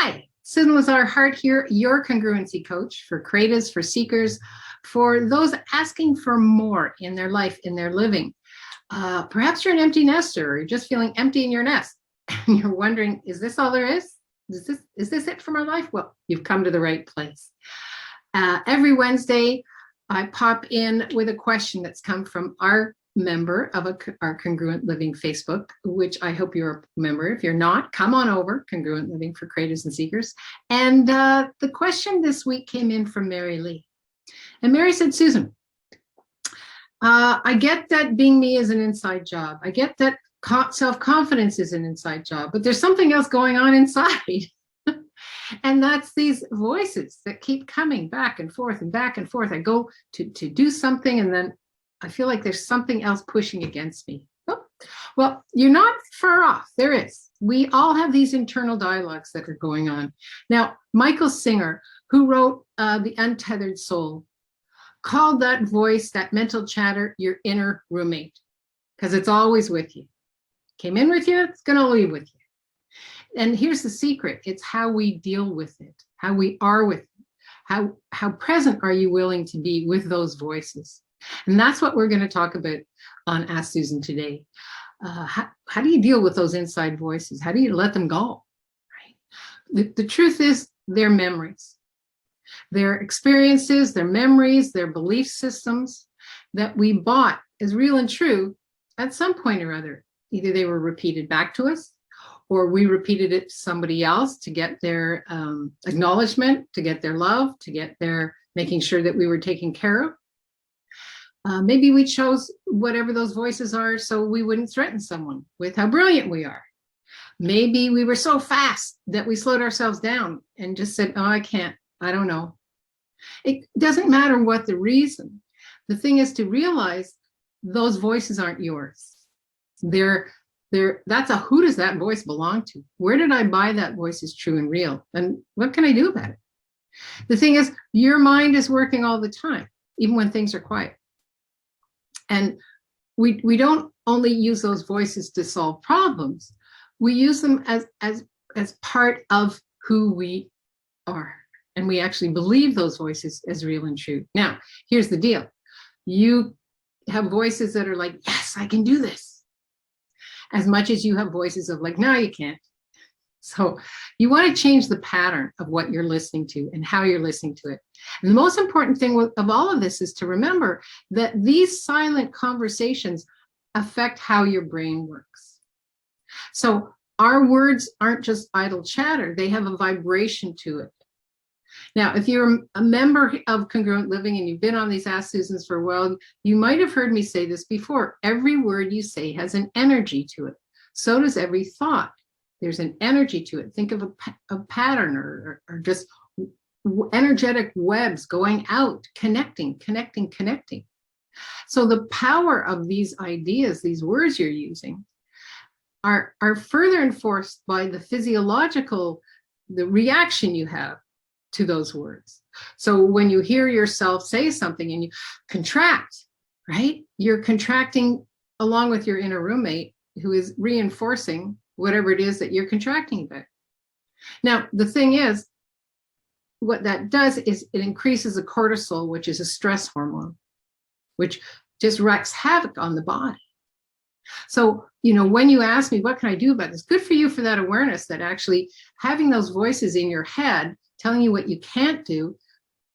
Hi, Susan Lazar Hart here, your congruency coach for creatives, for seekers, for those asking for more in their life, in their living. Perhaps you're an empty nester or you're just feeling empty in your nest and you're wondering, is this all there is? Is this it for my life? Well, you've come to the right place. Every Wednesday, I pop in with a question that's come from our member of our Congruent Living Facebook, which I hope you're a member. If you're not, come on over, Congruent Living for Creatives and Seekers. And the question this week came in from Mary Lee. And Mary said, Susan, I get that being me is an inside job. I get that self-confidence is an inside job, but there's something else going on inside. And that's these voices that keep coming back and forth and back and forth. I go to do something and then I feel like there's something else pushing against me. Oh, well, you're not far off. There is. We all have these internal dialogues that are going on. Now, Michael Singer, who wrote The Untethered Soul, called that voice, that mental chatter, your inner roommate, because it's always with you. Came in with you, it's going to leave with you. And here's the secret. It's how we deal with it, how we are with it, how present are you willing to be with those voices? And that's what we're going to talk about on Ask Susan today. How do you deal with those inside voices? How do you let them go? Right? The truth is, they're memories. They're experiences, their memories, their belief systems that we bought as real and true at some point or other. Either they were repeated back to us, or we repeated it to somebody else to get their acknowledgement, to get their love, to get their making sure that we were taken care of. Maybe we chose whatever those voices are so we wouldn't threaten someone with how brilliant we are. Maybe we were so fast that we slowed ourselves down and just said, oh, I can't, I don't know. It doesn't matter what the reason. The thing is to realize those voices aren't yours. That's who does that voice belong to? Where did I buy that voice is true and real? And what can I do about it? The thing is, your mind is working all the time, even when things are quiet. And we don't only use those voices to solve problems. We use them as part of who we are. And we actually believe those voices as real and true. Now, here's the deal. You have voices that are like, yes, I can do this. As much as you have voices of like, no, you can't. So you want to change the pattern of what you're listening to and how you're listening to it. And the most important thing of all of this is to remember that these silent conversations affect how your brain works. So our words aren't just idle chatter. They have a vibration to it. Now, if you're a member of Congruent Living and you've been on these Ask Susans for a while, you might have heard me say this before. Every word you say has an energy to it. So does every thought. There's an energy to it. Think of a pattern or just energetic webs going out, connecting. So the power of these ideas, these words you're using, are further enforced by the physiological, the reaction you have to those words. So when you hear yourself say something and you contract, right? You're contracting along with your inner roommate who is reinforcing whatever it is that you're contracting about. Now, the thing is, what that does is it increases the cortisol, which is a stress hormone, which just wreaks havoc on the body. So, when you ask me, what can I do about this? Good for you for that awareness that actually having those voices in your head telling you what you can't do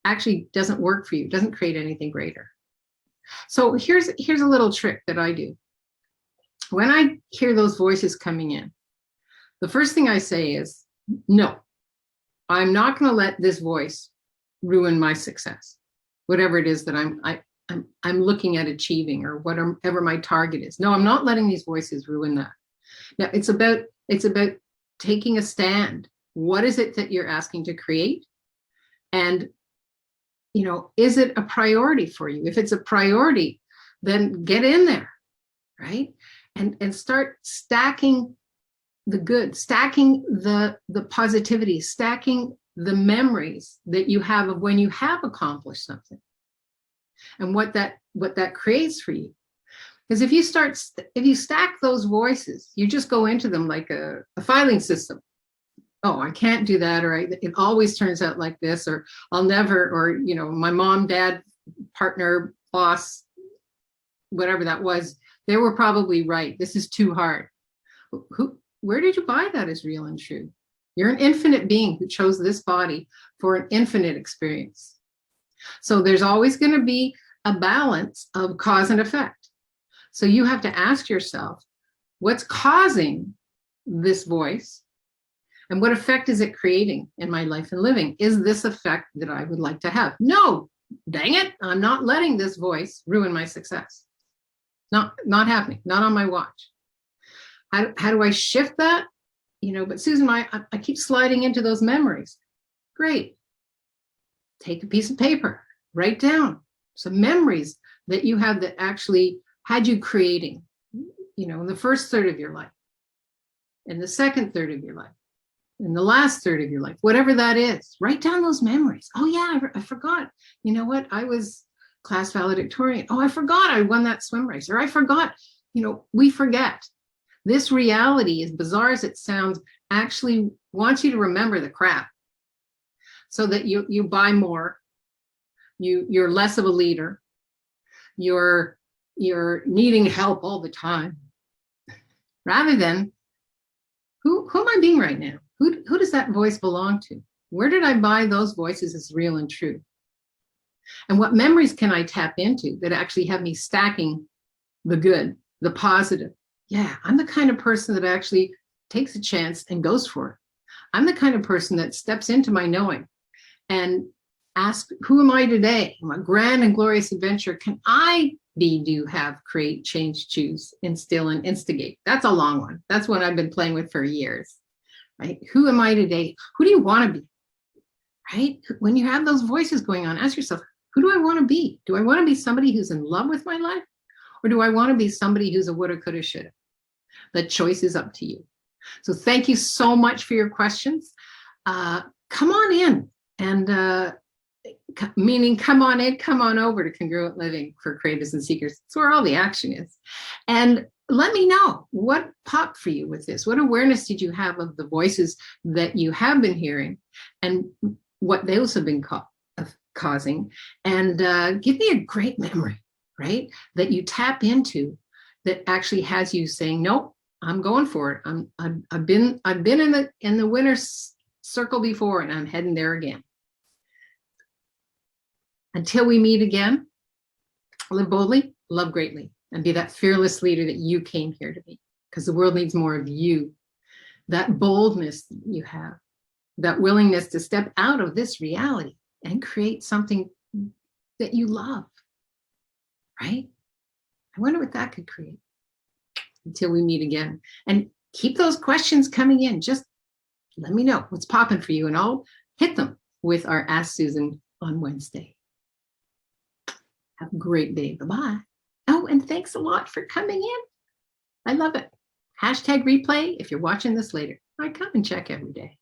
actually doesn't work for you, doesn't create anything greater. So here's a little trick that I do. When I hear those voices coming in, the first thing I say is, no, I'm not going to let this voice ruin my success, whatever it is that I'm looking at achieving or whatever my target is. No, I'm not letting these voices ruin that. Now, it's about taking a stand. What is it that you're asking to create? And, is it a priority for you? If it's a priority, then get in there, right? And start stacking the good, stacking the positivity, stacking the memories that you have of when you have accomplished something and what that creates for you. Because if you stack those voices, you just go into them like a filing system. oh, I can't do that, or it always turns out like this, or I'll never, or, my mom, dad, partner, boss, whatever that was, they were probably right. This is too hard. Where did you buy that as real and true? You're an infinite being who chose this body for an infinite experience. So there's always going to be a balance of cause and effect. So you have to ask yourself, what's causing this voice? And what effect is it creating in my life and living? Is this effect that I would like to have? No, dang it, I'm not letting this voice ruin my success. Not happening, not on my watch. How do I shift that? But Susan, I keep sliding into those memories. Great. Take a piece of paper, write down some memories that you have that actually had you creating, in the first third of your life, in the second third of your life, in the last third of your life, whatever that is. Write down those memories. Oh yeah, I forgot. You know what? I was class valedictorian. Oh, I forgot I won that swim race. Or I forgot, we forget. This reality, as bizarre as it sounds, actually wants you to remember the crap so that you buy more, you're less of a leader, you're needing help all the time, rather than who am I being right now? Who does that voice belong to? Where did I buy those voices as real and true? And what memories can I tap into that actually have me stacking the good, the positive? Yeah, I'm the kind of person that actually takes a chance and goes for it. I'm the kind of person that steps into my knowing and asks, who am I today? My grand and glorious adventure. Can I be, do, have, create, change, choose, instill, and instigate? That's a long one. That's what I've been playing with for years, right? Who am I today? Who do you want to be, right? When you have those voices going on, ask yourself, who do I want to be? Do I want to be somebody who's in love with my life? Or do I want to be somebody who's a woulda, coulda, shoulda? The choice is up to you. So thank you so much for your questions. Come on in, and meaning come on in, come on over to Congruent Living for Creatives and Seekers. It's where all the action is. And let me know what popped for you with this. What awareness did you have of the voices that you have been hearing and what those have been causing? And give me a great memory, right, that you tap into that actually has you saying, nope, I'm going for it. I've been in the winner's circle before, and I'm heading there again. Until we meet again, live boldly, love greatly, and be that fearless leader that you came here to be, because the world needs more of you. That boldness that you have, that willingness to step out of this reality and create something that you love, right? I wonder what that could create. Until we meet again. And keep those questions coming in. Just let me know what's popping for you, and I'll hit them with our Ask Susan on Wednesday. Have a great day. Bye-bye. Oh, and thanks a lot for coming in. I love it. #replay if you're watching this later. I come and check every day.